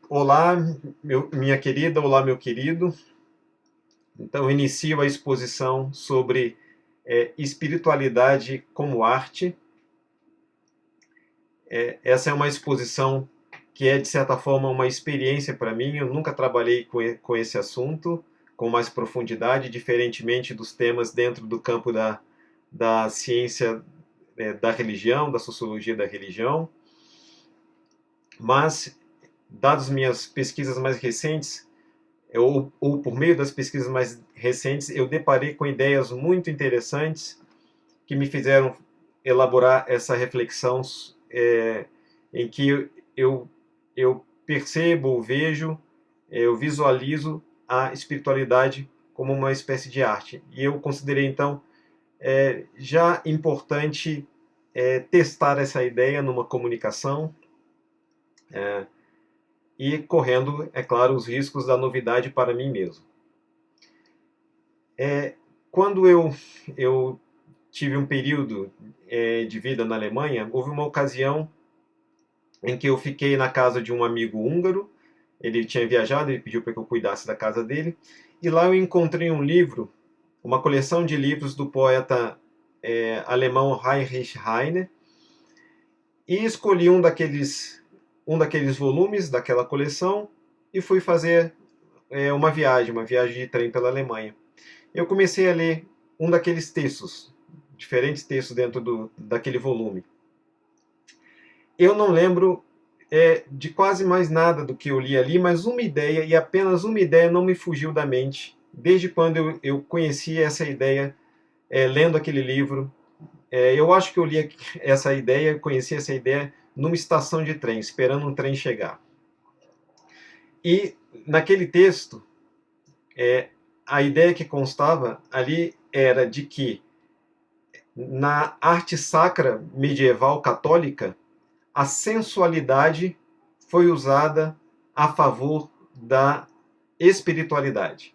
Olá, minha querida, olá, meu querido. Então, inicio a exposição sobre espiritualidade como arte. Essa é uma exposição que é, de certa forma, uma experiência para mim. Eu nunca trabalhei com esse assunto com mais profundidade, diferentemente dos temas dentro do campo da ciência da religião, da sociologia da religião. Mas, dadas minhas pesquisas mais recentes, ou por meio das pesquisas mais recentes, eu deparei com ideias muito interessantes que me fizeram elaborar essa reflexão em que eu, eu percebo, vejo, eu visualizo a espiritualidade como uma espécie de arte. E eu considerei, então, já importante testar essa ideia numa comunicação, e correndo, é claro, os riscos da novidade para mim mesmo. Quando eu tive um período de vida na Alemanha, houve uma ocasião em que eu fiquei na casa de um amigo húngaro. Ele tinha viajado, ele pediu para que eu cuidasse da casa dele, e lá eu encontrei um livro, uma coleção de livros do poeta alemão Heinrich Heine, e escolhi um daqueles volumes daquela coleção e fui fazer uma viagem de trem pela Alemanha. Eu comecei a ler um daqueles textos, diferentes textos dentro daquele volume. Eu não lembro de quase mais nada do que eu li ali, mas uma ideia, e apenas uma ideia, não me fugiu da mente, desde quando eu conheci essa ideia, lendo aquele livro. Eu acho que eu li essa ideia, conheci essa ideia numa estação de trem, esperando um trem chegar. E naquele texto, a ideia que constava ali era de que na arte sacra medieval católica, a sensualidade foi usada a favor da espiritualidade.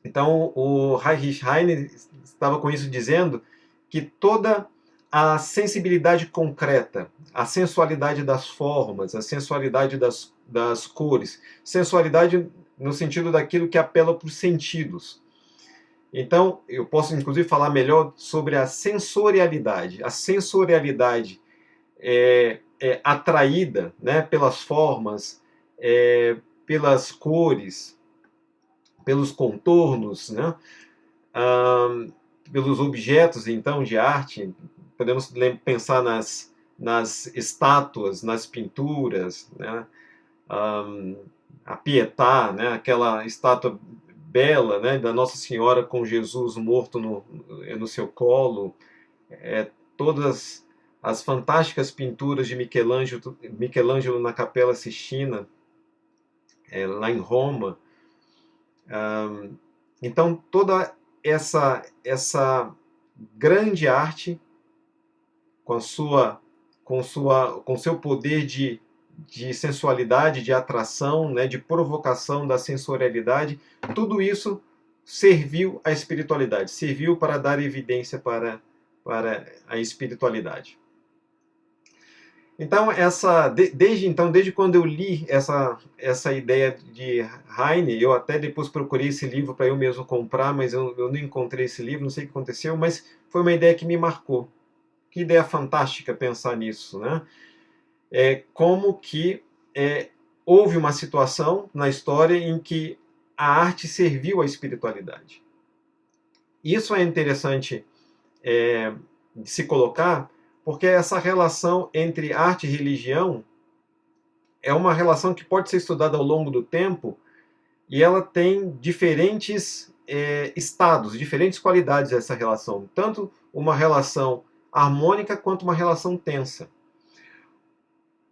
Então, o Heinrich Heine estava com isso dizendo que toda a sensibilidade concreta, a sensualidade das formas, a sensualidade das cores, sensualidade no sentido daquilo que apela para os sentidos. Então, eu posso inclusive falar melhor sobre a sensorialidade. A sensorialidade atraída, né, pelas formas, pelas cores, pelos contornos, né, pelos objetos então de arte. Podemos pensar nas estátuas, nas pinturas, né, a Pietà, né, aquela estátua bela, né, da Nossa Senhora com Jesus morto no seu colo, todas as fantásticas pinturas de Michelangelo na Capela Sistina, lá em Roma. Então, toda essa grande arte, com seu poder de sensualidade, de atração, né, de provocação da sensorialidade, tudo isso serviu à espiritualidade, serviu para dar evidência para a espiritualidade. Então, desde quando eu li essa ideia de Heine, eu até depois procurei esse livro para eu mesmo comprar, mas eu não encontrei esse livro, não sei o que aconteceu, mas foi uma ideia que me marcou. Que ideia fantástica pensar nisso, né? Como que houve uma situação na história em que a arte serviu à espiritualidade. Isso é interessante de se colocar, porque essa relação entre arte e religião é uma relação que pode ser estudada ao longo do tempo, e ela tem diferentes estados, diferentes qualidades dessa relação. Tanto uma relação harmônica quanto uma relação tensa.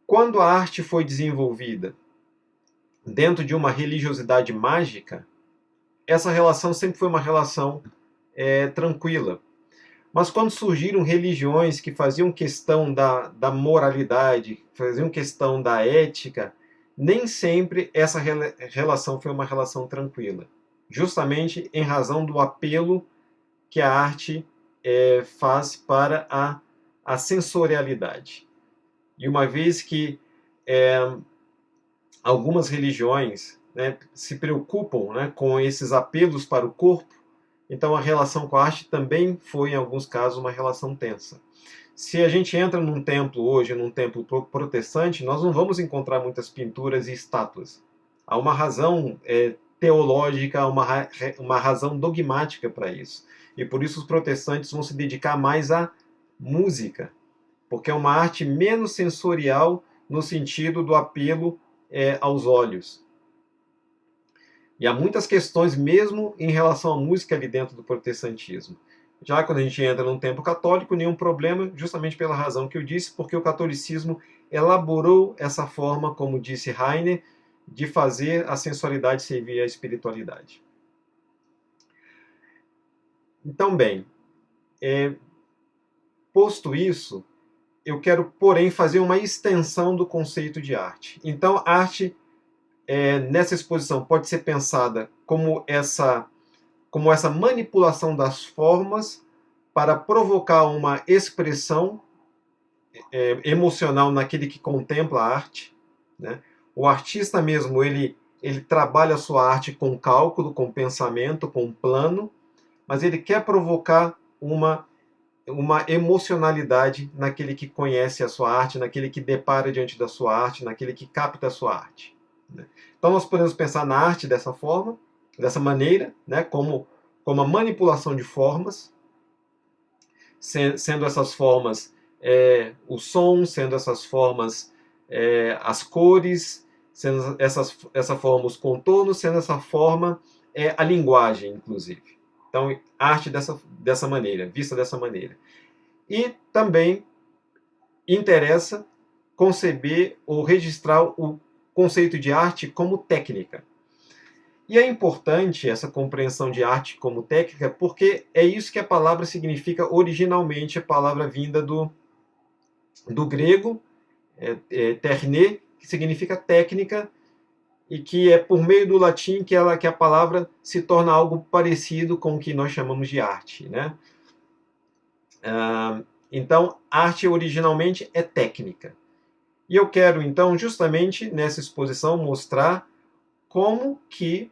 Quando a arte foi desenvolvida dentro de uma religiosidade mágica, essa relação sempre foi uma relação tranquila. Mas quando surgiram religiões que faziam questão da moralidade, faziam questão da ética, nem sempre essa relação foi uma relação tranquila. Justamente em razão do apelo que a arte faz para a sensorialidade. E uma vez que algumas religiões, né, se preocupam, né, com esses apelos para o corpo, então a relação com a arte também foi, em alguns casos, uma relação tensa. Se a gente entra num templo hoje, num templo protestante, nós não vamos encontrar muitas pinturas e estátuas. Há uma razão teológica, uma razão dogmática para isso. E por isso os protestantes vão se dedicar mais à música, porque é uma arte menos sensorial no sentido do apelo aos olhos. E há muitas questões mesmo em relação à música ali dentro do protestantismo. Já quando a gente entra num templo católico, nenhum problema, justamente pela razão que eu disse, porque o catolicismo elaborou essa forma, como disse Heine, de fazer a sensualidade servir à espiritualidade. Então, bem, posto isso, eu quero, porém, fazer uma extensão do conceito de arte. Então, arte, nessa exposição, pode ser pensada como essa manipulação das formas para provocar uma expressão emocional naquele que contempla a arte, né? O artista mesmo, ele trabalha a sua arte com cálculo, com pensamento, com plano, mas ele quer provocar uma emocionalidade naquele que conhece a sua arte, naquele que depara diante da sua arte, naquele que capta a sua arte, né? Então nós podemos pensar na arte dessa forma, dessa maneira, né, como a manipulação de formas, sendo essas formas o som, sendo essas formas as cores, sendo essa forma os contornos, sendo essa forma a linguagem, inclusive. Então, arte dessa maneira, vista dessa maneira. E também interessa conceber ou registrar o conceito de arte como técnica. E é importante essa compreensão de arte como técnica, porque é isso que a palavra significa originalmente, a palavra vinda do grego, terne, que significa técnica, e que é por meio do latim que a palavra se torna algo parecido com o que nós chamamos de arte, né? Então, arte originalmente é técnica. E eu quero, então, justamente nessa exposição, mostrar como que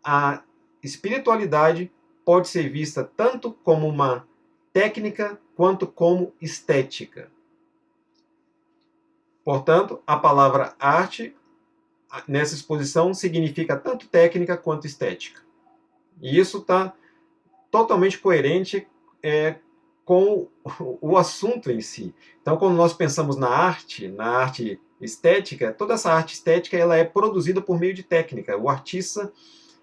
a espiritualidade pode ser vista tanto como uma técnica quanto como estética. Portanto, a palavra arte nessa exposição significa tanto técnica quanto estética. E isso está totalmente coerente com o assunto em si. Então, quando nós pensamos na arte estética, toda essa arte estética ela é produzida por meio de técnica. O artista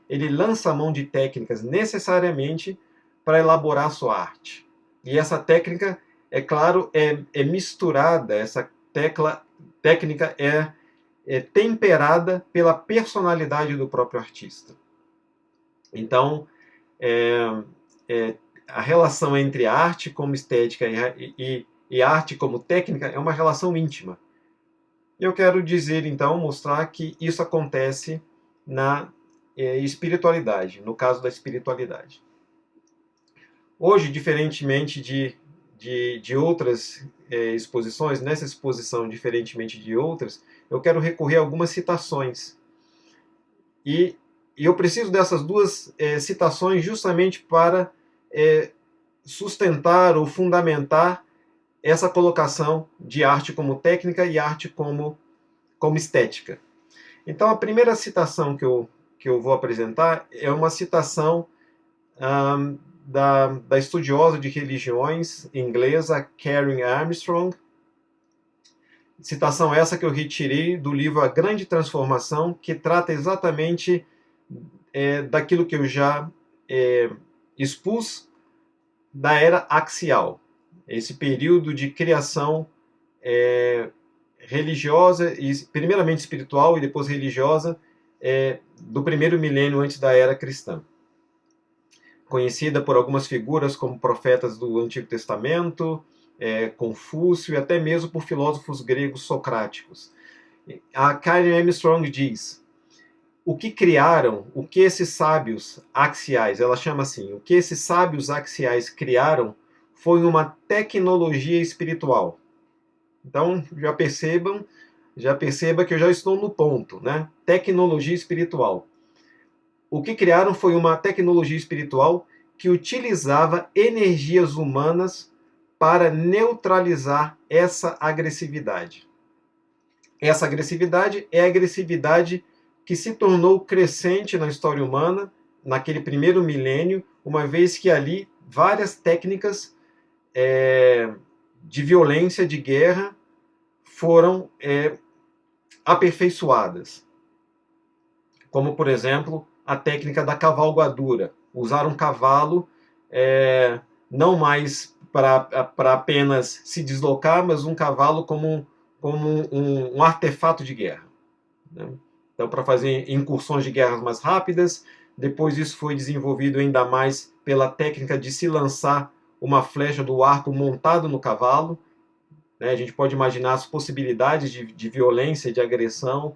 ele lança a mão de técnicas necessariamente para elaborar a sua arte. E essa técnica, é claro, é misturada, essa técnica é temperada pela personalidade do próprio artista. Então, a relação entre arte como estética e arte como técnica é uma relação íntima. Eu quero dizer, então, mostrar que isso acontece na espiritualidade, no caso da espiritualidade. Hoje, diferentemente de outras exposições, nessa exposição, diferentemente de outras, eu quero recorrer a algumas citações. E eu preciso dessas duas citações justamente para sustentar ou fundamentar essa colocação de arte como técnica e arte como estética. Então, a primeira citação que eu vou apresentar é uma citação da estudiosa de religiões inglesa Karen Armstrong. Citação essa que eu retirei do livro A Grande Transformação, que trata exatamente daquilo que eu já expus da era axial, esse período de criação religiosa, e primeiramente espiritual e depois religiosa, do primeiro milênio antes da era cristã. Conhecida por algumas figuras como profetas do Antigo Testamento, Confúcio e até mesmo por filósofos gregos socráticos. A Karen Armstrong diz: o que criaram, o que esses sábios axiais, ela chama assim, o que esses sábios axiais criaram foi uma tecnologia espiritual. Então, já percebam Já perceba que eu já estou no ponto, né? Tecnologia espiritual. O que criaram foi uma tecnologia espiritual que utilizava energias humanas para neutralizar essa agressividade. Essa agressividade é a agressividade que se tornou crescente na história humana, naquele primeiro milênio, uma vez que ali várias técnicas de violência, de guerra, foram aperfeiçoadas. Como, por exemplo, a técnica da cavalgadura. Usar um cavalo não mais para apenas se deslocar, mas um cavalo como um artefato de guerra. Né? Então, para fazer incursões de guerras mais rápidas. Depois isso foi desenvolvido ainda mais pela técnica de se lançar uma flecha do arco montado no cavalo. A gente pode imaginar as possibilidades de violência, de agressão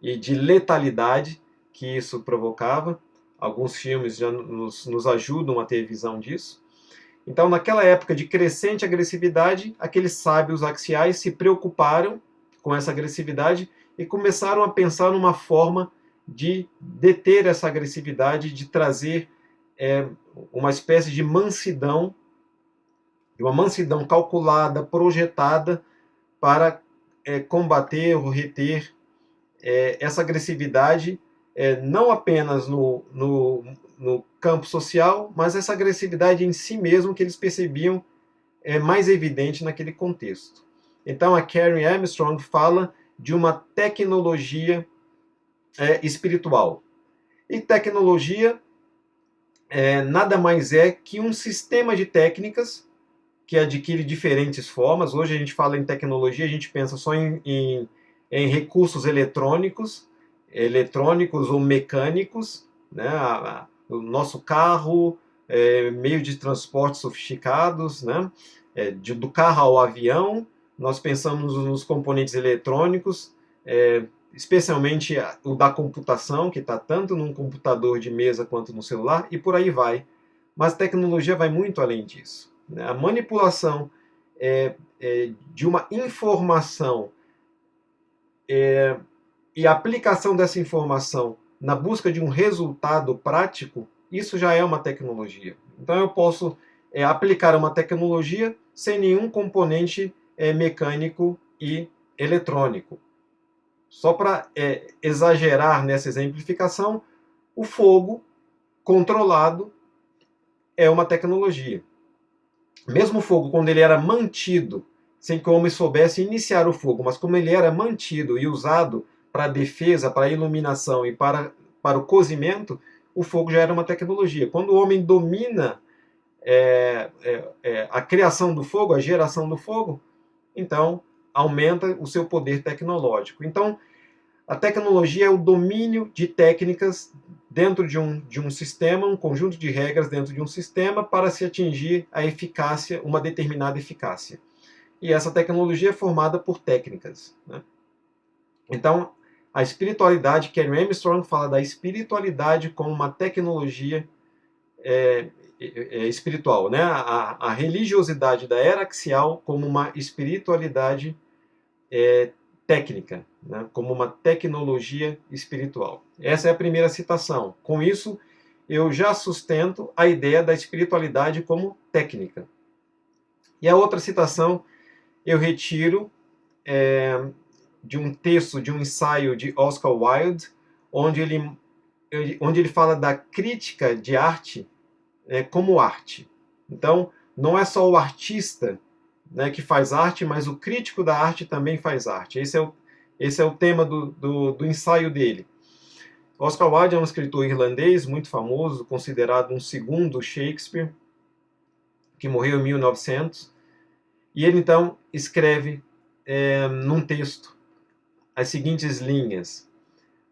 e de letalidade que isso provocava. Alguns filmes já nos ajudam a ter visão disso. Então, naquela época de crescente agressividade, aqueles sábios axiais se preocuparam com essa agressividade e começaram a pensar numa forma de deter essa agressividade, de trazer uma espécie de mansidão, uma mansidão calculada, projetada para combater ou reter essa agressividade, não apenas no campo social, mas essa agressividade em si mesmo que eles percebiam mais evidente naquele contexto. Então a Karen Armstrong fala de uma tecnologia espiritual. E tecnologia nada mais é que um sistema de técnicas que adquire diferentes formas. Hoje a gente fala em tecnologia, a gente pensa só em recursos eletrônicos ou mecânicos, né? O nosso carro, meio de transporte sofisticados, né? Do carro ao avião, nós pensamos nos componentes eletrônicos, especialmente o da computação, que está tanto num computador de mesa quanto no celular, e por aí vai. Mas a tecnologia vai muito além disso. Né? A manipulação de uma informação e a aplicação dessa informação na busca de um resultado prático, isso já é uma tecnologia. Então eu posso aplicar uma tecnologia sem nenhum componente mecânico e eletrônico. Só para exagerar nessa exemplificação, o fogo controlado é uma tecnologia. Mesmo o fogo, quando ele era mantido, sem que o homem soubesse iniciar o fogo, mas como ele era mantido e usado para defesa, para iluminação e para o cozimento, o fogo já era uma tecnologia. Quando o homem domina a criação do fogo, a geração do fogo, então aumenta o seu poder tecnológico. Então, a tecnologia é o domínio de técnicas dentro de um sistema, um conjunto de regras dentro de um sistema para se atingir a eficácia, uma determinada eficácia. E essa tecnologia é formada por técnicas. Né? Então, a espiritualidade, Karen Armstrong fala da espiritualidade como uma tecnologia espiritual. Né? A religiosidade da era axial como uma espiritualidade técnica, né? Como uma tecnologia espiritual. Essa é a primeira citação. Com isso, eu já sustento a ideia da espiritualidade como técnica. E a outra citação eu retiro de um texto, de um ensaio de Oscar Wilde, onde ele fala da crítica de arte como arte. Então, não é só o artista, né, que faz arte, mas o crítico da arte também faz arte. Esse é o tema do ensaio dele. Oscar Wilde é um escritor irlandês muito famoso, considerado um segundo Shakespeare, que morreu em 1900. E ele, então, escreve num texto as seguintes linhas.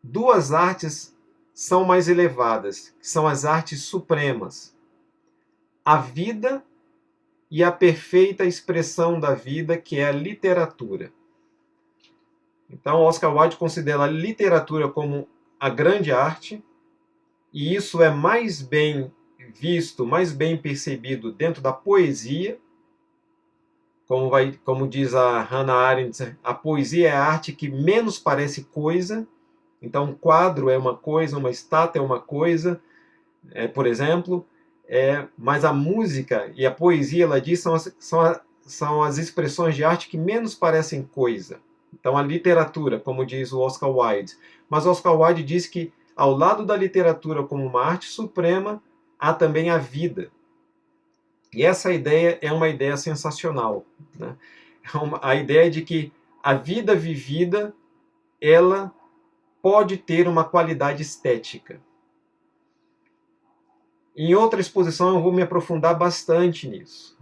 Duas artes são mais elevadas, que são as artes supremas. A vida e a perfeita expressão da vida, que é a literatura. Então, Oscar Wilde considera a literatura como a grande arte, e isso é mais bem visto, mais bem percebido dentro da poesia, como diz a Hannah Arendt, a poesia é a arte que menos parece coisa. Então, um quadro é uma coisa, uma estátua é uma coisa, por exemplo, mas a música e a poesia, ela diz, são as expressões de arte que menos parecem coisa. Então, a literatura, como diz o Oscar Wilde. Mas Oscar Wilde diz que, ao lado da literatura como uma arte suprema, há também a vida. E essa ideia é uma ideia sensacional, né? A ideia de que a vida vivida, ela pode ter uma qualidade estética. Em outra exposição eu vou me aprofundar bastante nisso.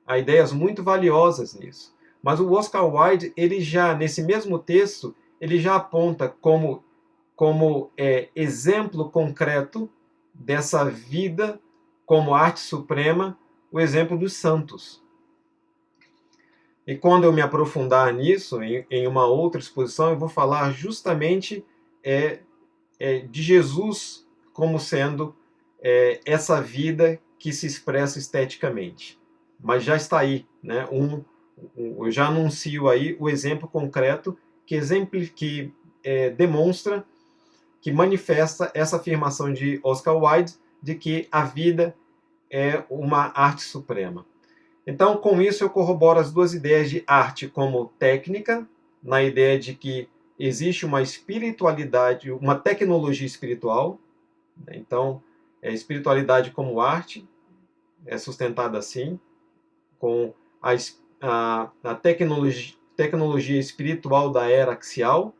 Há ideias muito valiosas nisso. Mas o Oscar Wilde, ele já, nesse mesmo texto, ele já aponta como exemplo concreto dessa vida como arte suprema, o exemplo dos santos. E quando eu me aprofundar nisso, em uma outra exposição, eu vou falar justamente de Jesus como sendo essa vida que se expressa esteticamente. Mas já está aí, né? Eu já anuncio aí o exemplo concreto que demonstra, que manifesta essa afirmação de Oscar Wilde de que a vida é uma arte suprema. Então, com isso, eu corroboro as duas ideias de arte como técnica, na ideia de que existe uma espiritualidade, uma tecnologia espiritual. Então, espiritualidade como arte é sustentada assim, com a tecnologia espiritual da era axial,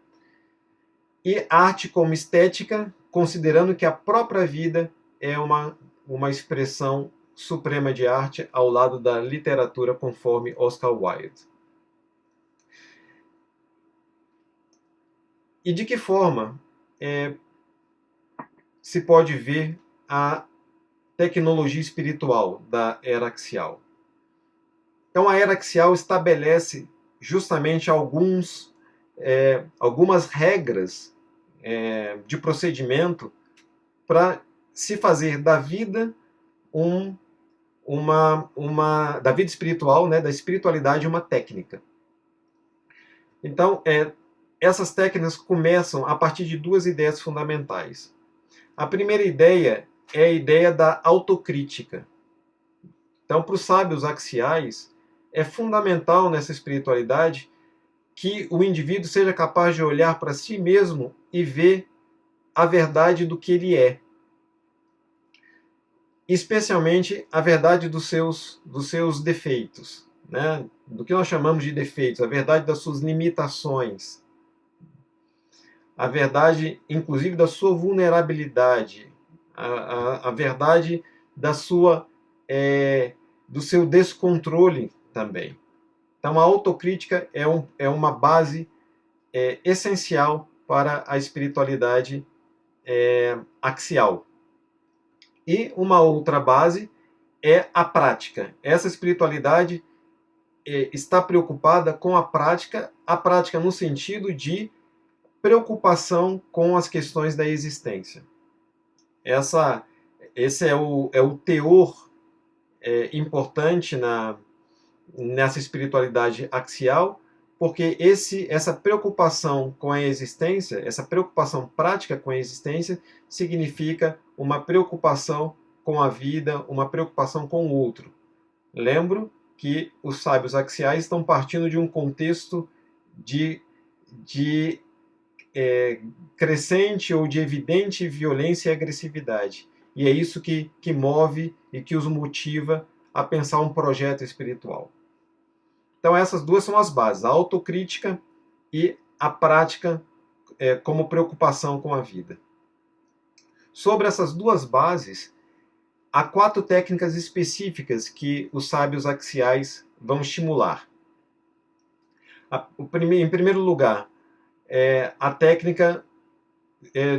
e arte como estética, considerando que a própria vida é uma expressão suprema de arte ao lado da literatura, conforme Oscar Wilde. E de que forma se pode ver a tecnologia espiritual da era axial? Então, a era axial estabelece justamente algumas regras de procedimento para se fazer da vida da vida espiritual, né, da espiritualidade, uma técnica. Então, essas técnicas começam a partir de duas ideias fundamentais. A primeira ideia é a ideia da autocrítica. Então, para os sábios axiais, é fundamental nessa espiritualidade que o indivíduo seja capaz de olhar para si mesmo e ver a verdade do que ele é. Especialmente a verdade dos seus defeitos, né? Do que nós chamamos de defeitos, a verdade das suas limitações, a verdade, inclusive, da sua vulnerabilidade, a verdade da do seu descontrole também. Então, a autocrítica é uma base essencial para a espiritualidade axial. E uma outra base é a prática. Essa espiritualidade está preocupada com a prática no sentido de preocupação com as questões da existência. Esse é o teor importante nessa espiritualidade axial, porque essa preocupação com a existência, essa preocupação prática com a existência, significa uma preocupação com a vida, uma preocupação com o outro. Lembro que os sábios axiais estão partindo de um contexto de crescente ou de evidente violência e agressividade. E é isso que move e que os motiva a pensar um projeto espiritual. Então, essas duas são as bases, a autocrítica e a prática como preocupação com a vida. Sobre essas duas bases, há 4 técnicas específicas que os sábios axiais vão estimular. Em primeiro lugar, a técnica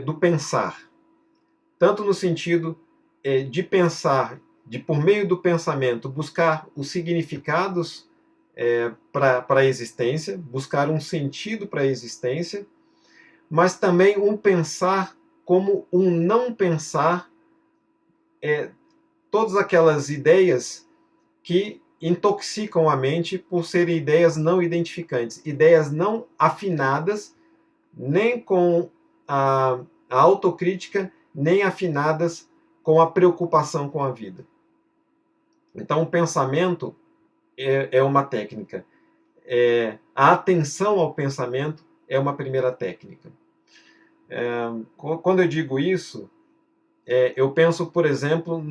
do pensar. Tanto no sentido de pensar, de por meio do pensamento, buscar os significados para a existência, buscar um sentido para a existência, mas também um pensar como um não pensar, todas aquelas ideias que intoxicam a mente por serem ideias não identificantes, ideias não afinadas nem com a autocrítica, nem afinadas com a preocupação com a vida. Então, o pensamento é uma técnica. A atenção ao pensamento é uma primeira técnica. Quando eu digo isso, eu penso, por exemplo,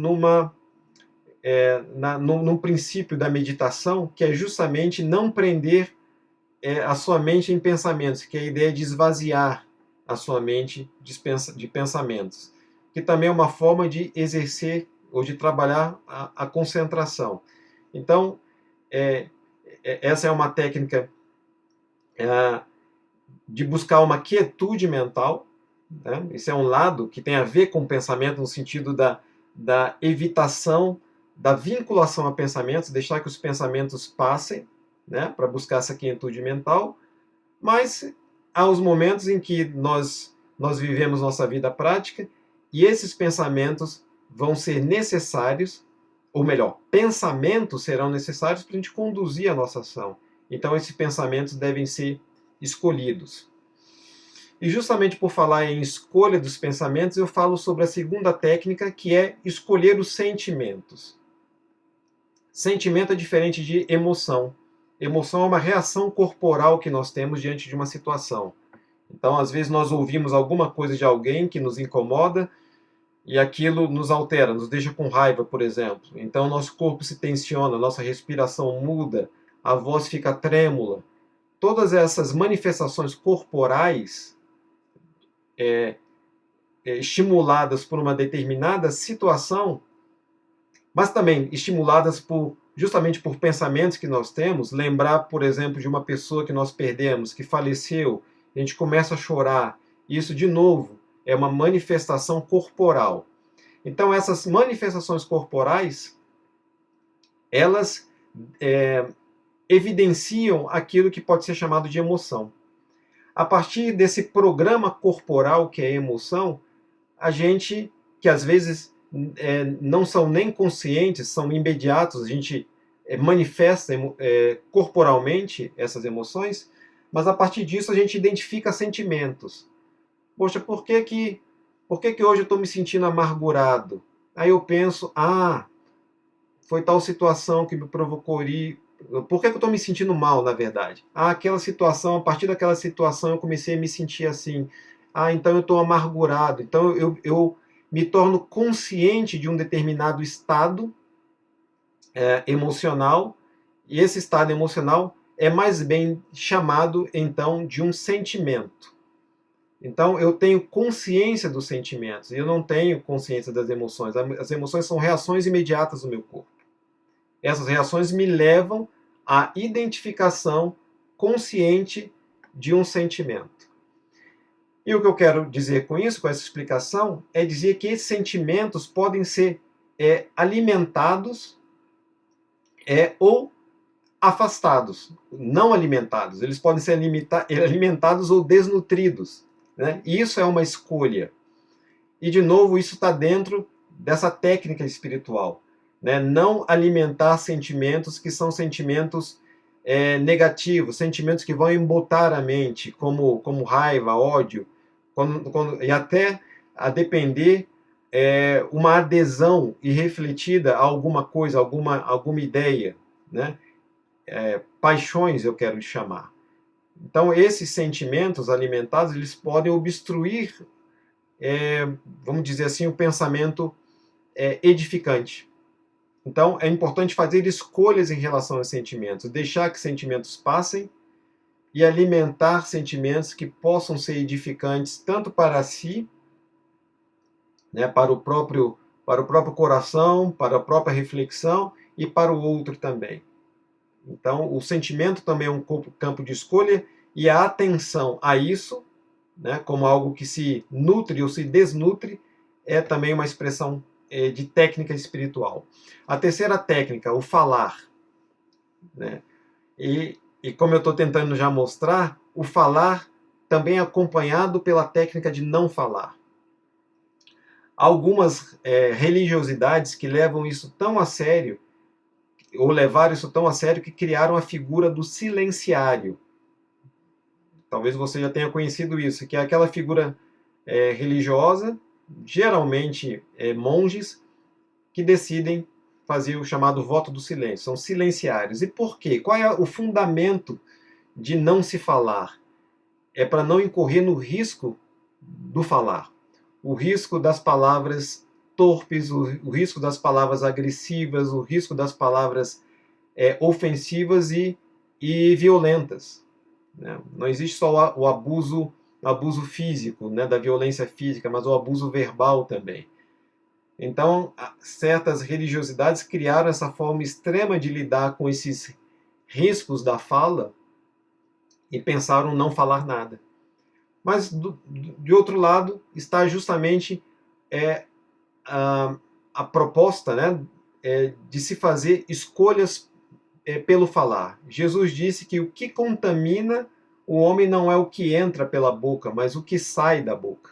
num princípio da meditação, que é justamente não prender a sua mente em pensamentos, que é a ideia de esvaziar a sua mente de pensamentos, que também é uma forma de exercer ou de trabalhar a concentração. Então, essa é uma técnica de buscar uma quietude mental, né? Esse é um lado que tem a ver com o pensamento no sentido da evitação, da vinculação a pensamentos, deixar que os pensamentos passem, né, para buscar essa quietude mental, mas há os momentos em que nós vivemos nossa vida prática e esses pensamentos vão ser necessários, ou melhor, pensamentos serão necessários para a gente conduzir a nossa ação. Então esses pensamentos devem ser escolhidos. E justamente por falar em escolha dos pensamentos, eu falo sobre a segunda técnica, que é escolher os sentimentos. Sentimento é diferente de emoção. Emoção é uma reação corporal que nós temos diante de uma situação. Então, às vezes, nós ouvimos alguma coisa de alguém que nos incomoda e aquilo nos altera, nos deixa com raiva, por exemplo. Então, nosso corpo se tensiona, nossa respiração muda, a voz fica trêmula. Todas essas manifestações corporais estimuladas por uma determinada situação, mas também estimuladas justamente por pensamentos que nós temos, lembrar, por exemplo, de uma pessoa que nós perdemos, que faleceu, a gente começa a chorar. Isso, de novo, é uma manifestação corporal. Então, essas manifestações corporais, elas evidenciam aquilo que pode ser chamado de emoção. A partir desse programa corporal que é a emoção, a gente, que às vezes não são nem conscientes, são imediatos, a gente manifesta corporalmente essas emoções, mas a partir disso a gente identifica sentimentos. Poxa, por que hoje eu estou me sentindo amargurado? Aí eu penso, foi tal situação que me provocou. Por que eu estou me sentindo mal, na verdade? Aquela situação, a partir daquela situação eu comecei a me sentir assim. Então eu estou amargurado. Então eu me torno consciente de um determinado estado emocional, e esse estado emocional é mais bem chamado, então, de um sentimento. Então, eu tenho consciência dos sentimentos, e eu não tenho consciência das emoções. As emoções são reações imediatas do meu corpo. Essas reações me levam à identificação consciente de um sentimento. E o que eu quero dizer com isso, com essa explicação, é dizer que esses sentimentos podem ser alimentados ou afastados, não alimentados. Eles podem ser alimentados ou desnutridos, né? E isso é uma escolha. E, de novo, isso está dentro dessa técnica espiritual, né? Não alimentar sentimentos que são sentimentos negativos, sentimentos que vão embotar a mente, como raiva, ódio, e até a depender uma adesão irrefletida a alguma coisa, alguma ideia, né? Paixões, eu quero chamar. Então, esses sentimentos alimentados, eles podem obstruir, vamos dizer assim, o pensamento edificante. Então, é importante fazer escolhas em relação aos sentimentos, deixar que sentimentos passem e alimentar sentimentos que possam ser edificantes tanto para si, né, para o próprio coração, para a própria reflexão e para o outro também. Então, o sentimento também é um campo de escolha, e a atenção a isso, né, como algo que se nutre ou se desnutre, é também uma expressão de técnica espiritual. A terceira técnica, o falar, né? E como eu estou tentando já mostrar, o falar também é acompanhado pela técnica de não falar. Há algumas religiosidades que levam isso tão a sério ou levaram isso tão a sério que criaram a figura do silenciário. Talvez você já tenha conhecido isso, que é aquela figura religiosa, geralmente monges, que decidem fazer o chamado voto do silêncio. São silenciários. E por quê? Qual é o fundamento de não se falar? É para não incorrer no risco do falar. O risco das palavras torpes, o risco das palavras agressivas, o risco das palavras ofensivas e violentas. Né? Não existe só o abuso físico, né, da violência física, mas o abuso verbal também. Então, certas religiosidades criaram essa forma extrema de lidar com esses riscos da fala e pensaram não falar nada. Mas, de outro lado, está justamente a proposta, né, de se fazer escolhas pelo falar. Jesus disse que o que contamina o homem não é o que entra pela boca, mas o que sai da boca.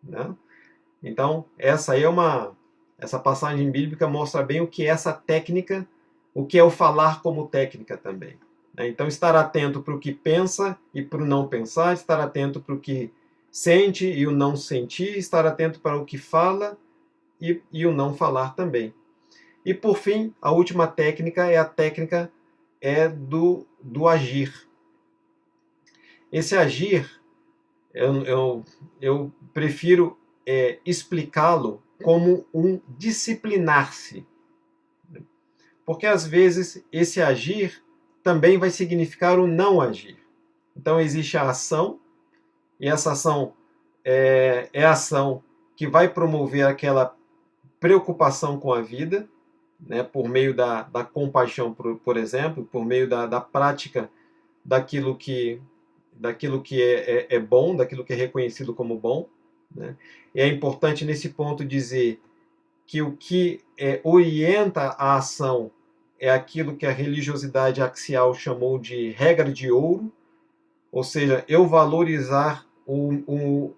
Né? Então, essa passagem bíblica mostra bem o que é essa técnica, o que é o falar como técnica também. Então, estar atento para o que pensa e para o não pensar, estar atento para o que sente e o não sentir, estar atento para o que fala e o não falar também. E, por fim, a última técnica é a técnica do agir. Esse agir, eu prefiro explicá-lo como um disciplinar-se. Porque, às vezes, esse agir também vai significar o não agir. Então, existe a ação, e essa ação é a ação que vai promover aquela preocupação com a vida, né, por meio da compaixão, por exemplo, por meio da prática daquilo que é bom, daquilo que é reconhecido como bom. Né? E é importante nesse ponto dizer que o que orienta a ação é aquilo que a religiosidade axial chamou de regra de ouro, ou seja, eu valorizar o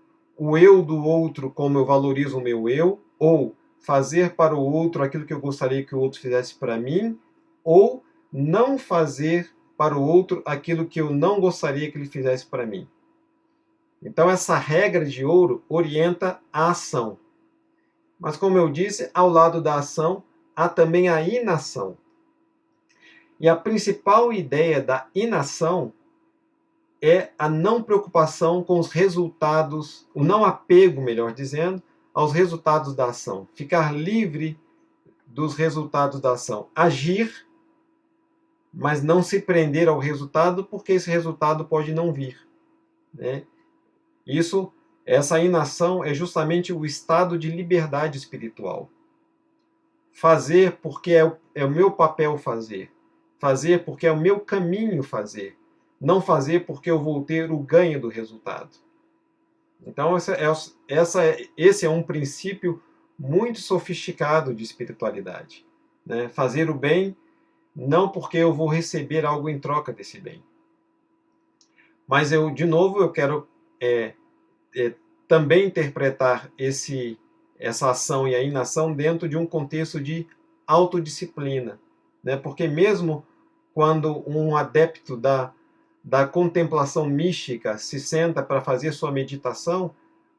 eu do outro como eu valorizo o meu eu, ou fazer para o outro aquilo que eu gostaria que o outro fizesse para mim, ou não fazer para o outro aquilo que eu não gostaria que ele fizesse para mim. Então, essa regra de ouro orienta a ação. Mas, como eu disse, ao lado da ação, há também a inação. E a principal ideia da inação é a não preocupação com os resultados, o não apego, melhor dizendo, aos resultados da ação. Ficar livre dos resultados da ação. Agir, mas não se prender ao resultado, porque esse resultado pode não vir. Né? Essa inação é justamente o estado de liberdade espiritual. Fazer porque é o meu papel fazer. Fazer porque é o meu caminho fazer. Não fazer porque eu vou ter o ganho do resultado. Então, esse é um princípio muito sofisticado de espiritualidade. Né? Fazer o bem não porque eu vou receber algo em troca desse bem. Mas, de novo, eu quero também interpretar essa ação e a inação dentro de um contexto de autodisciplina. Né? Porque mesmo quando um adepto da contemplação mística se senta para fazer sua meditação,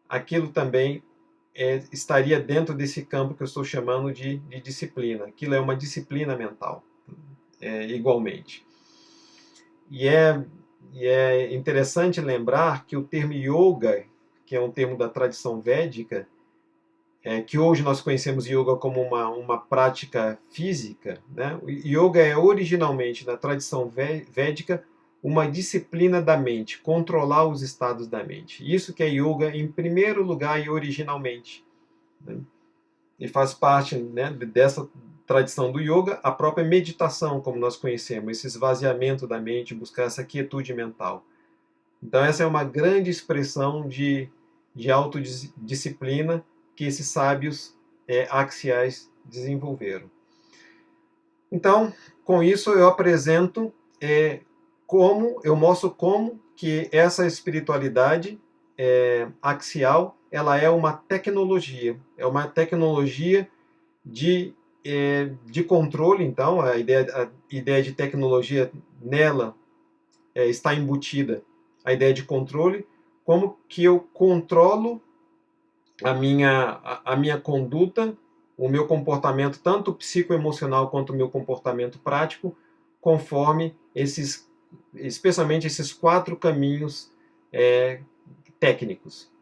aquilo também estaria dentro desse campo que eu estou chamando de disciplina. Aquilo é uma disciplina mental, igualmente. E é interessante lembrar que o termo yoga, que é um termo da tradição védica, que hoje nós conhecemos yoga como uma prática física, né? O yoga é originalmente, na tradição védica, uma disciplina da mente, controlar os estados da mente. Isso que é yoga em primeiro lugar e originalmente. Né? E faz parte, né, dessa tradição do yoga a própria meditação, como nós conhecemos, esse esvaziamento da mente, buscar essa quietude mental. Então essa é uma grande expressão de autodisciplina que esses sábios axiais desenvolveram. Então, com isso eu apresento eu mostro como que essa espiritualidade axial, ela é uma tecnologia de de controle, então, a ideia de tecnologia nela está embutida a ideia de controle, como que eu controlo a minha conduta, o meu comportamento, tanto psicoemocional quanto o meu comportamento prático, conforme especialmente esses 4 caminhos técnicos.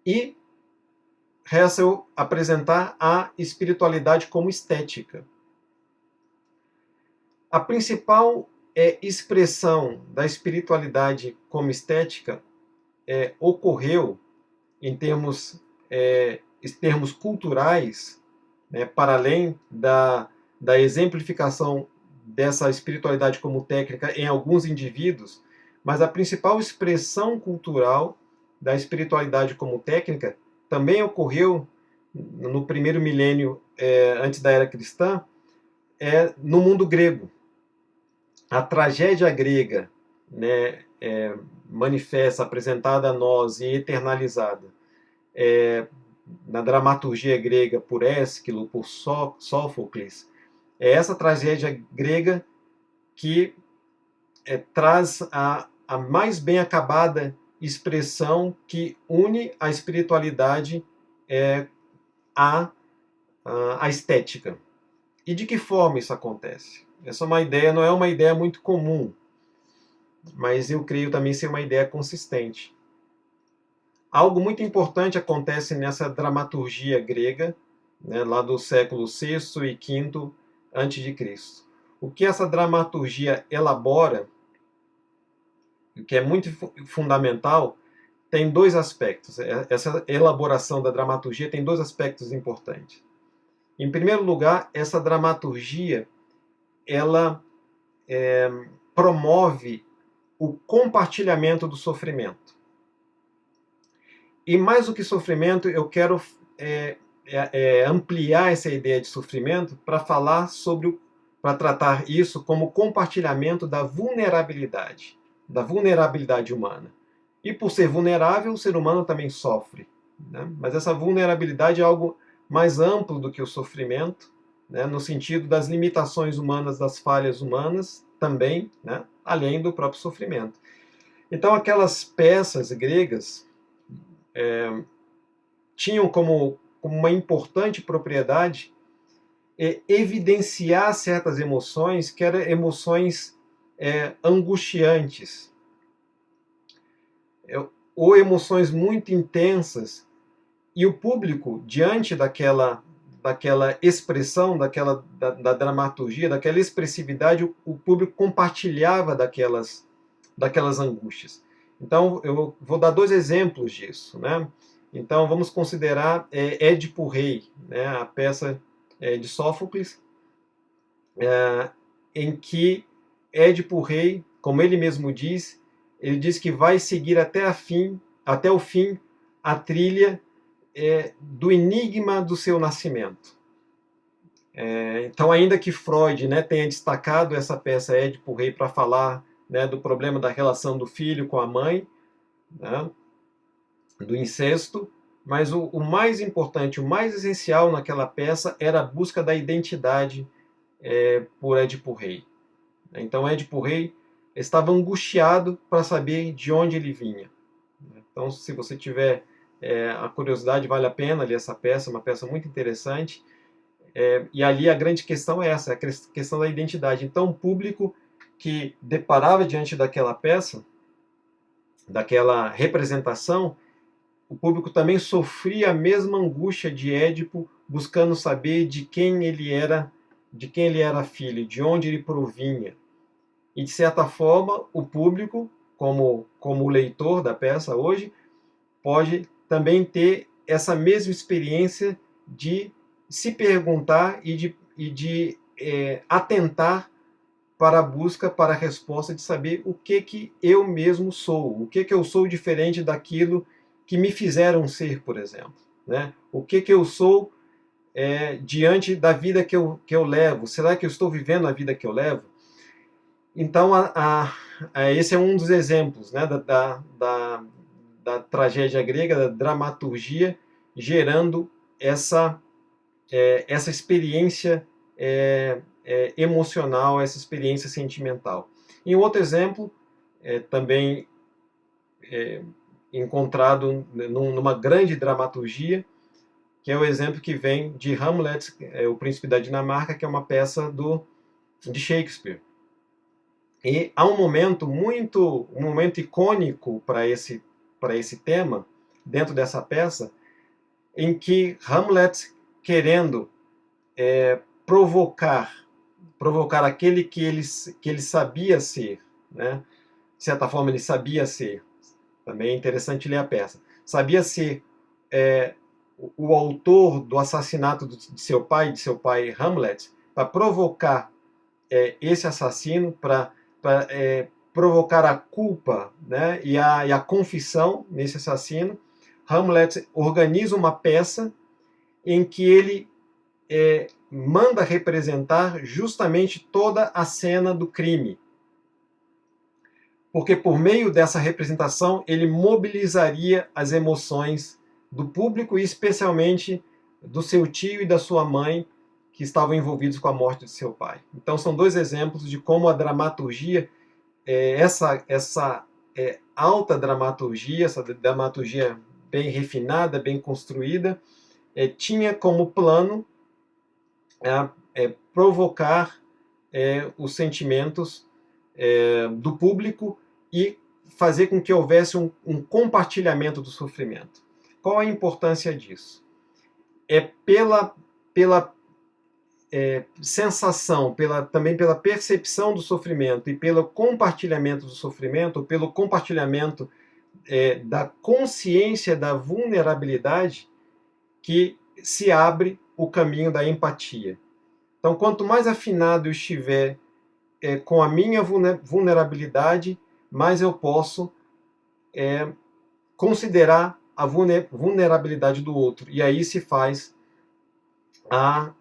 E resta eu apresentar a espiritualidade como estética. A principal expressão da espiritualidade como estética ocorreu em termos culturais, né, para além da exemplificação dessa espiritualidade como técnica em alguns indivíduos, mas a principal expressão cultural da espiritualidade como técnica também ocorreu no primeiro milênio antes da era cristã, no mundo grego. A tragédia grega, né, manifesta, apresentada a nós e eternalizada na dramaturgia grega por Ésquilo, por Sófocles, é essa tragédia grega que traz a mais bem acabada expressão que une a espiritualidade à estética. E de que forma isso acontece? Essa não é uma ideia muito comum, mas eu creio também ser uma ideia consistente. Algo muito importante acontece nessa dramaturgia grega, né, lá do século VI e V a.C. O que essa dramaturgia elabora, o que é muito fundamental, tem 2 aspectos. Essa elaboração da dramaturgia tem 2 aspectos importantes. Em primeiro lugar, essa dramaturgia ela promove o compartilhamento do sofrimento. E mais do que sofrimento, eu quero ampliar essa ideia de sofrimento para para tratar isso como compartilhamento da vulnerabilidade humana. E por ser vulnerável, o ser humano também sofre, né? Mas essa vulnerabilidade é algo mais amplo do que o sofrimento, né? No sentido das limitações humanas, das falhas humanas também, né? Além do próprio sofrimento. Então aquelas peças gregas tinham como uma importante propriedade evidenciar certas emoções que eram emoções angustiantes, ou emoções muito intensas, e o público, diante daquela expressão, da dramaturgia, daquela expressividade, o público compartilhava daquelas angústias. Então, eu vou dar 2 exemplos disso, né? Então, vamos considerar Édipo Rei, né? A peça de Sófocles, em que Édipo Rei, como ele mesmo diz, ele diz que vai seguir até o fim a trilha do enigma do seu nascimento. Então, ainda que Freud, né, tenha destacado essa peça Édipo Rei para falar, né, do problema da relação do filho com a mãe, né, do incesto, mas o mais importante, o mais essencial naquela peça era a busca da identidade por Édipo Rei. Então, Édipo Rei estava angustiado para saber de onde ele vinha. Então, se você tiver a curiosidade, vale a pena ler essa peça, uma peça muito interessante. E ali a grande questão é essa, a questão da identidade. Então, o público que deparava diante daquela peça, daquela representação, o público também sofria a mesma angústia de Édipo, buscando saber de quem ele era filho, de onde ele provinha. E, de certa forma, o público, como o leitor da peça hoje, pode também ter essa mesma experiência de se perguntar e de atentar para a busca, para a resposta de saber o que eu mesmo sou, o que eu sou diferente daquilo que me fizeram ser, por exemplo, né? O que eu sou diante da vida que eu levo. Será que eu estou vivendo a vida que eu levo? Então, esse é um dos exemplos, né, da tragédia grega, da dramaturgia, gerando essa, essa experiência emocional, essa experiência sentimental. E um outro exemplo, também encontrado numa grande dramaturgia, que é o exemplo que vem de Hamlet, o Príncipe da Dinamarca, que é uma peça de Shakespeare. E há um momento icônico para esse tema, dentro dessa peça, em que Hamlet, querendo provocar aquele que ele sabia ser, né? De certa forma ele sabia ser, também é interessante ler a peça, sabia ser o autor do assassinato de seu pai Hamlet, para provocar esse assassino, para provocar a culpa, né, e a confissão nesse assassino. Hamlet organiza uma peça em que ele manda representar justamente toda a cena do crime. Porque por meio dessa representação ele mobilizaria as emoções do público e especialmente do seu tio e da sua mãe, que estavam envolvidos com a morte de seu pai. Então são dois exemplos de como a dramaturgia, essa alta dramaturgia, essa dramaturgia bem refinada, bem construída, tinha como plano provocar os sentimentos do público e fazer com que houvesse um compartilhamento do sofrimento. Qual a importância disso? Pela sensação, também pela percepção do sofrimento e pelo compartilhamento do sofrimento, pelo compartilhamento da consciência da vulnerabilidade, que se abre o caminho da empatia. Então, quanto mais afinado eu estiver com a minha vulnerabilidade, mais eu posso considerar a vulnerabilidade do outro. E aí se faz a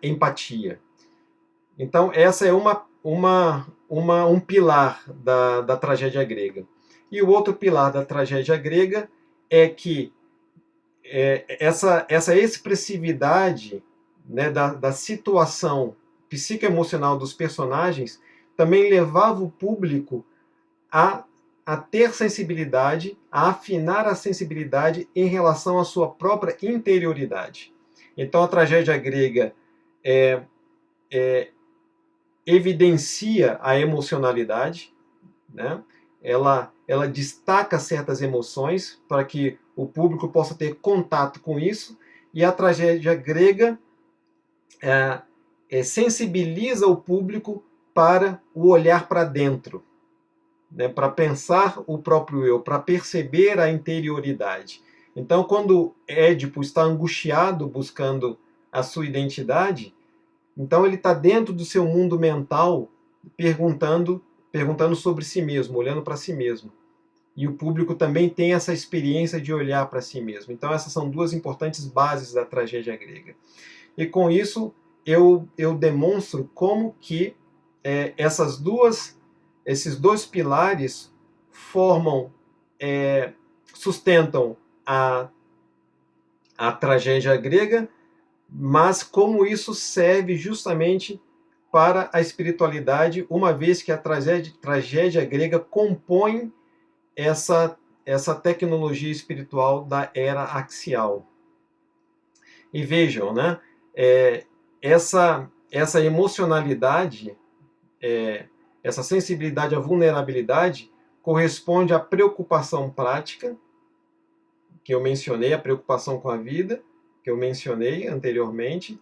empatia. Então, essa é um pilar da tragédia grega. E o outro pilar da tragédia grega é que essa expressividade, né, da situação psicoemocional dos personagens também levava o público a ter sensibilidade, a afinar a sensibilidade em relação à sua própria interioridade. Então a tragédia grega evidencia a emocionalidade, né? Ela destaca certas emoções para que o público possa ter contato com isso, e a tragédia grega sensibiliza o público para o olhar para dentro, né, para pensar o próprio eu, para perceber a interioridade. Então, quando Édipo está angustiado buscando a sua identidade, então ele está dentro do seu mundo mental, perguntando sobre si mesmo, olhando para si mesmo. E o público também tem essa experiência de olhar para si mesmo. Então, essas são duas importantes bases da tragédia grega. E com isso, eu demonstro como que esses dois pilares sustentam a tragédia grega, mas como isso serve justamente para a espiritualidade, uma vez que a tragédia grega compõe essa tecnologia espiritual da era axial. E vejam, né? Essa emocionalidade, essa sensibilidade à vulnerabilidade, corresponde à preocupação prática, que eu mencionei, a preocupação com a vida, que eu mencionei anteriormente,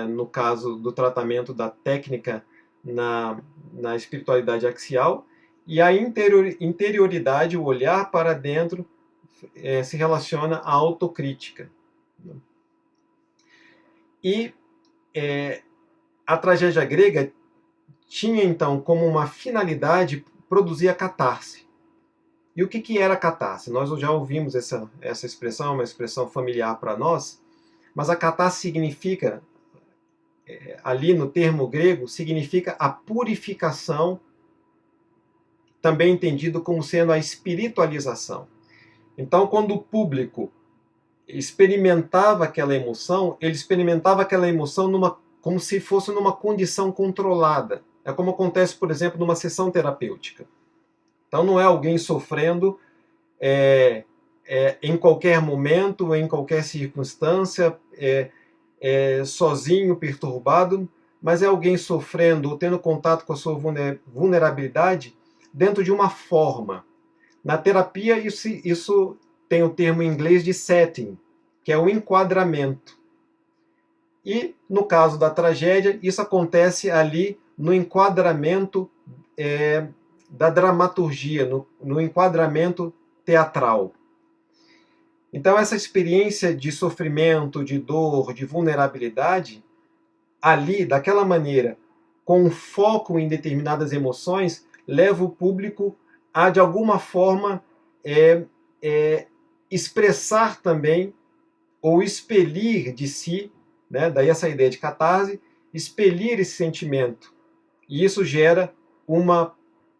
no caso do tratamento da técnica na espiritualidade axial, e a interioridade, o olhar para dentro, se relaciona à autocrítica. E a tragédia grega tinha, então, como uma finalidade produzir a catarse. E o que era a catarse? Nós já ouvimos essa expressão, uma expressão familiar para nós, mas a catarse significa, ali no termo grego, significa a purificação, também entendido como sendo a espiritualização. Então, quando o público experimentava aquela emoção, ele experimentava aquela emoção como se fosse numa condição controlada. É como acontece, por exemplo, numa sessão terapêutica. Então não é alguém sofrendo em qualquer momento, em qualquer circunstância, sozinho, perturbado, mas é alguém sofrendo ou tendo contato com a sua vulnerabilidade dentro de uma forma. Na terapia, isso tem o termo em inglês de setting, que é o enquadramento. E, no caso da tragédia, isso acontece ali no enquadramento da dramaturgia, no enquadramento teatral. Então, essa experiência de sofrimento, de dor, de vulnerabilidade, ali, daquela maneira, com foco em determinadas emoções, leva o público a, de alguma forma, expressar também, ou expelir de si, né, daí essa ideia de catarse, expelir esse sentimento. E isso gera uma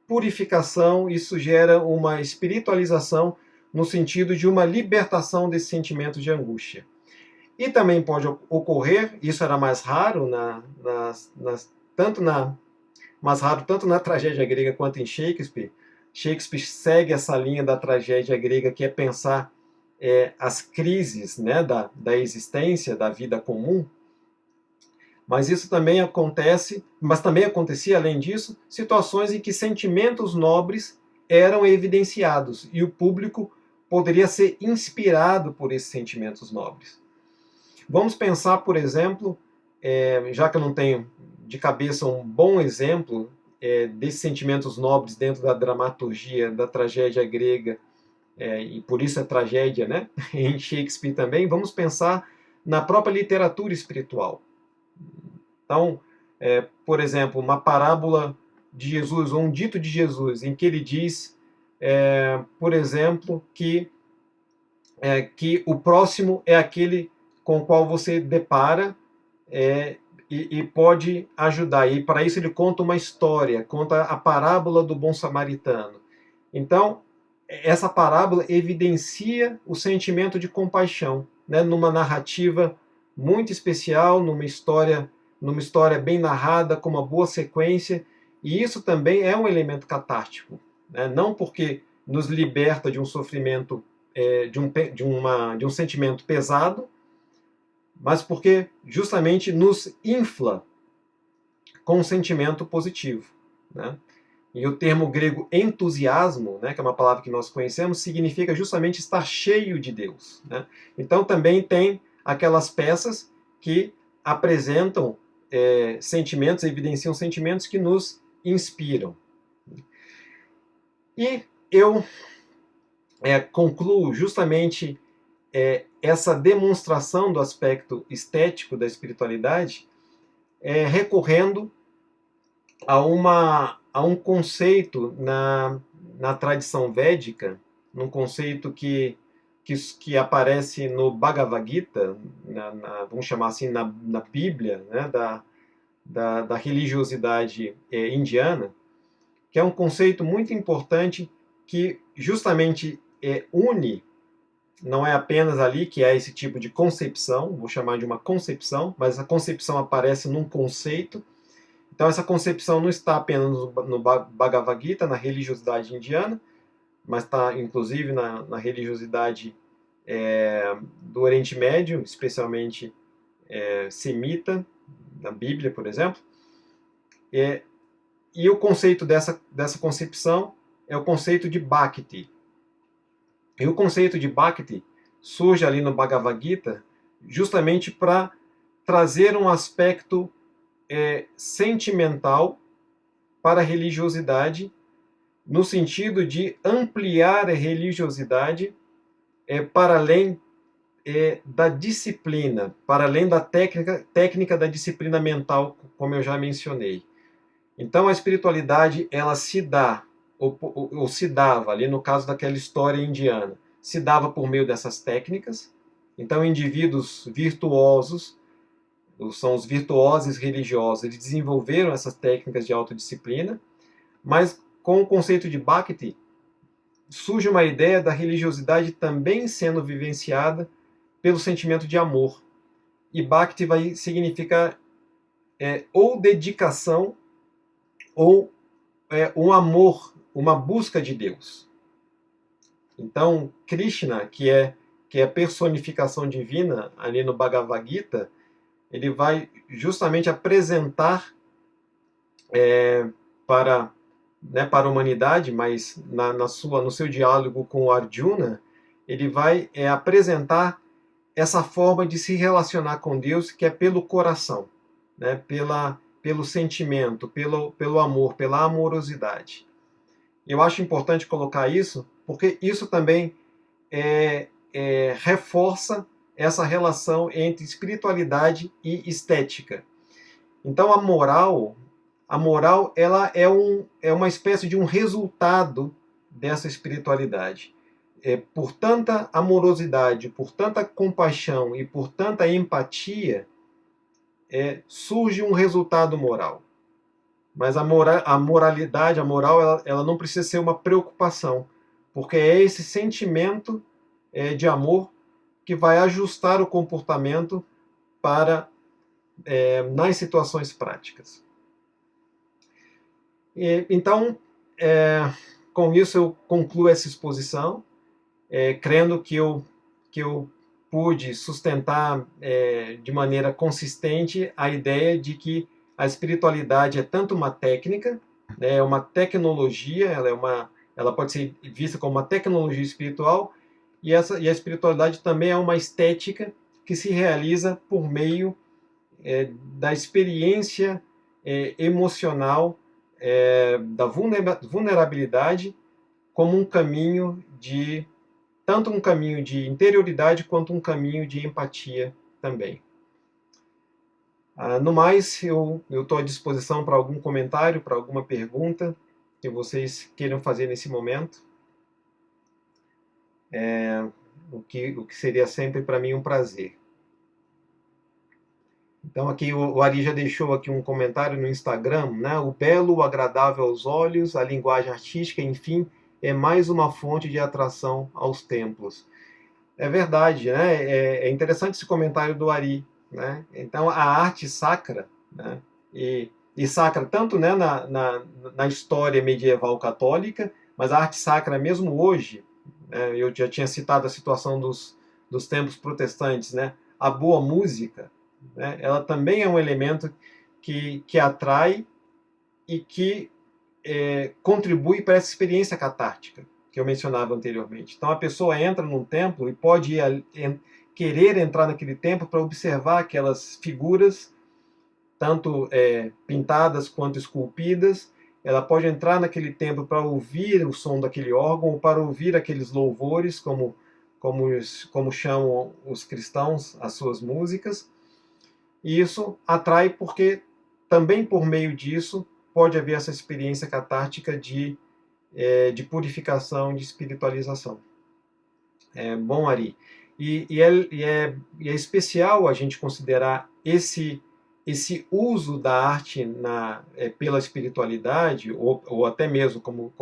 purificação, isso gera uma espiritualização no sentido de uma libertação desse sentimento de angústia. E também pode ocorrer, isso era mais raro, mais raro tanto na tragédia grega quanto em Shakespeare. Shakespeare segue essa linha da tragédia grega, que é pensar as crises, né, da existência, da vida comum. Mas isso também acontece, mas também acontecia, além disso, situações em que sentimentos nobres eram evidenciados e o público poderia ser inspirado por esses sentimentos nobres. Vamos pensar, por exemplo, já que eu não tenho de cabeça um bom exemplo desses sentimentos nobres dentro da dramaturgia da tragédia grega, e por isso a tragédia, né, em Shakespeare também, vamos pensar na própria literatura espiritual. Então, por exemplo, uma parábola de Jesus, ou um dito de Jesus, em que ele diz, por exemplo, que o próximo é aquele com o qual você depara e pode ajudar. E para isso ele conta uma história, conta a parábola do bom samaritano. Então, essa parábola evidencia o sentimento de compaixão, né, numa narrativa muito especial, numa história bem narrada, com uma boa sequência, e isso também é um elemento catártico, né? Não porque nos liberta de um sofrimento, de um sentimento pesado, mas porque justamente nos infla com um sentimento positivo, né? E o termo grego entusiasmo, né, que é uma palavra que nós conhecemos, significa justamente estar cheio de Deus, né? Então também tem aquelas peças que apresentam sentimentos, evidenciam sentimentos que nos inspiram. E eu concluo justamente essa demonstração do aspecto estético da espiritualidade recorrendo a um conceito na tradição védica, num conceito que aparece no Bhagavad Gita, vamos chamar assim, na Bíblia, né, da religiosidade indiana, que é um conceito muito importante que justamente une, não é apenas ali que é esse tipo de concepção, vou chamar de uma concepção, mas a concepção aparece num conceito. Então essa concepção não está apenas no Bhagavad Gita, na religiosidade indiana, mas está inclusive na religiosidade do Oriente Médio, especialmente semita, na Bíblia, por exemplo. E o conceito dessa concepção é o conceito de Bhakti. E o conceito de Bhakti surge ali no Bhagavad Gita justamente para trazer um aspecto sentimental para a religiosidade, no sentido de ampliar a religiosidade para além da disciplina, para além da técnica da disciplina mental, como eu já mencionei. Então a espiritualidade, ela se dá, ou se dava, ali no caso daquela história indiana, se dava por meio dessas técnicas. Então indivíduos virtuosos, são os virtuosos religiosos, eles desenvolveram essas técnicas de autodisciplina, mas com o conceito de Bhakti, surge uma ideia da religiosidade também sendo vivenciada pelo sentimento de amor. E Bhakti vai significar ou dedicação ou um amor, uma busca de Deus. Então, Krishna, que é a personificação divina ali no Bhagavad Gita, ele vai justamente apresentar para a humanidade, mas no seu diálogo com o Arjuna, ele vai apresentar essa forma de se relacionar com Deus, que é pelo coração, né? Pelo sentimento, pelo amor, pela amorosidade. Eu acho importante colocar isso, porque isso também reforça essa relação entre espiritualidade e estética. Então a moral ela é uma espécie de um resultado dessa espiritualidade. Por tanta amorosidade, por tanta compaixão e por tanta empatia, surge um resultado moral. Mas a moralidade, a moral, ela não precisa ser uma preocupação, porque é esse sentimento de amor que vai ajustar o comportamento para nas situações práticas. Então, com isso eu concluo essa exposição, crendo que eu pude sustentar de maneira consistente a ideia de que a espiritualidade é tanto uma técnica, é uma tecnologia, ela pode ser vista como uma tecnologia espiritual, e a espiritualidade também é uma estética que se realiza por meio da experiência emocional, da vulnerabilidade, como um caminho tanto um caminho de interioridade quanto um caminho de empatia também. No mais, eu estou à disposição para algum comentário, para alguma pergunta que vocês queiram fazer nesse momento. O que seria sempre para mim um prazer. Então aqui o Ari já deixou aqui um comentário no Instagram, né? O belo, o agradável aos olhos, a linguagem artística, enfim, é mais uma fonte de atração aos templos. É verdade, né? É interessante esse comentário do Ari, né? Então a arte sacra, né? E sacra tanto, né, na história medieval católica, mas a arte sacra mesmo hoje, né? Eu já tinha citado a situação dos templos protestantes, né? A boa música, né? Ela também é um elemento que atrai e que contribui para essa experiência catártica que eu mencionava anteriormente. Então a pessoa entra num templo e pode querer entrar naquele templo para observar aquelas figuras, tanto pintadas quanto esculpidas. Ela pode entrar naquele templo para ouvir o som daquele órgão, ou para ouvir aqueles louvores, como chamam os cristãos as suas músicas. E isso atrai porque também por meio disso pode haver essa experiência catártica de purificação, de espiritualização. Bom, Ari. E é especial a gente considerar esse uso da arte pela espiritualidade, ou até mesmo, como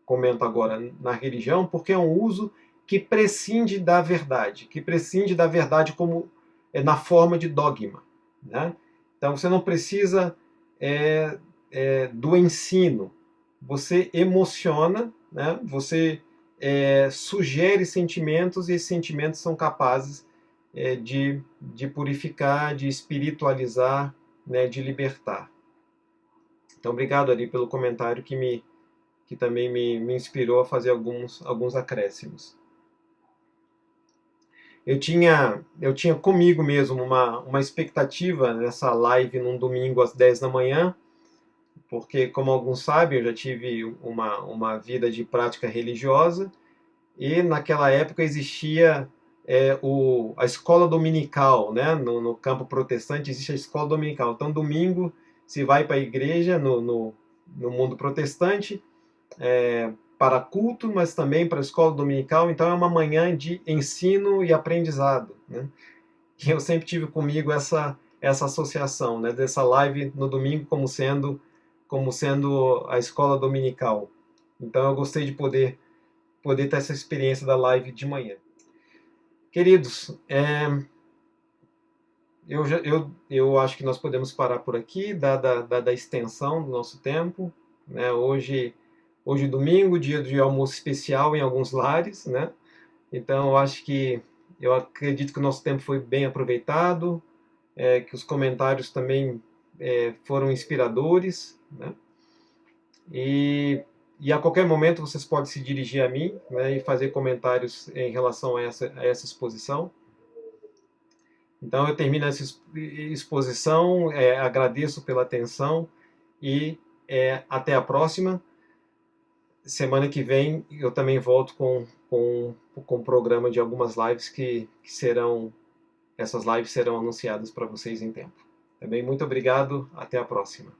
comento agora, na religião, porque é um uso que prescinde da verdade como na forma de dogma, né? Então você não precisa do ensino, você emociona, né? Você sugere sentimentos e esses sentimentos são capazes de purificar, de espiritualizar, né? De libertar. Então, obrigado ali pelo comentário que também me inspirou a fazer alguns acréscimos. Eu tinha comigo mesmo uma expectativa nessa live num domingo às 10 da manhã, porque, como alguns sabem, eu já tive uma vida de prática religiosa, e naquela época existia a escola dominical, né? No campo protestante existe a escola dominical. Então, domingo se vai para a igreja no mundo protestante, para culto, mas também para a escola dominical. Então, é uma manhã de ensino e aprendizado, né? E eu sempre tive comigo essa associação, né? Dessa live no domingo como sendo a escola dominical. Então, eu gostei de poder ter essa experiência da live de manhã. Queridos, eu acho que nós podemos parar por aqui, dada a extensão do nosso tempo, né? Hoje domingo, dia de almoço especial em alguns lares, né? Então eu acredito que o nosso tempo foi bem aproveitado, que os comentários também foram inspiradores, né? E a qualquer momento vocês podem se dirigir a mim, né, e fazer comentários em relação a essa exposição. Então eu termino essa exposição, agradeço pela atenção e até a próxima. Semana que vem eu também volto com um programa de algumas lives que serão, essas lives serão anunciadas para vocês em tempo. Também muito obrigado, até a próxima.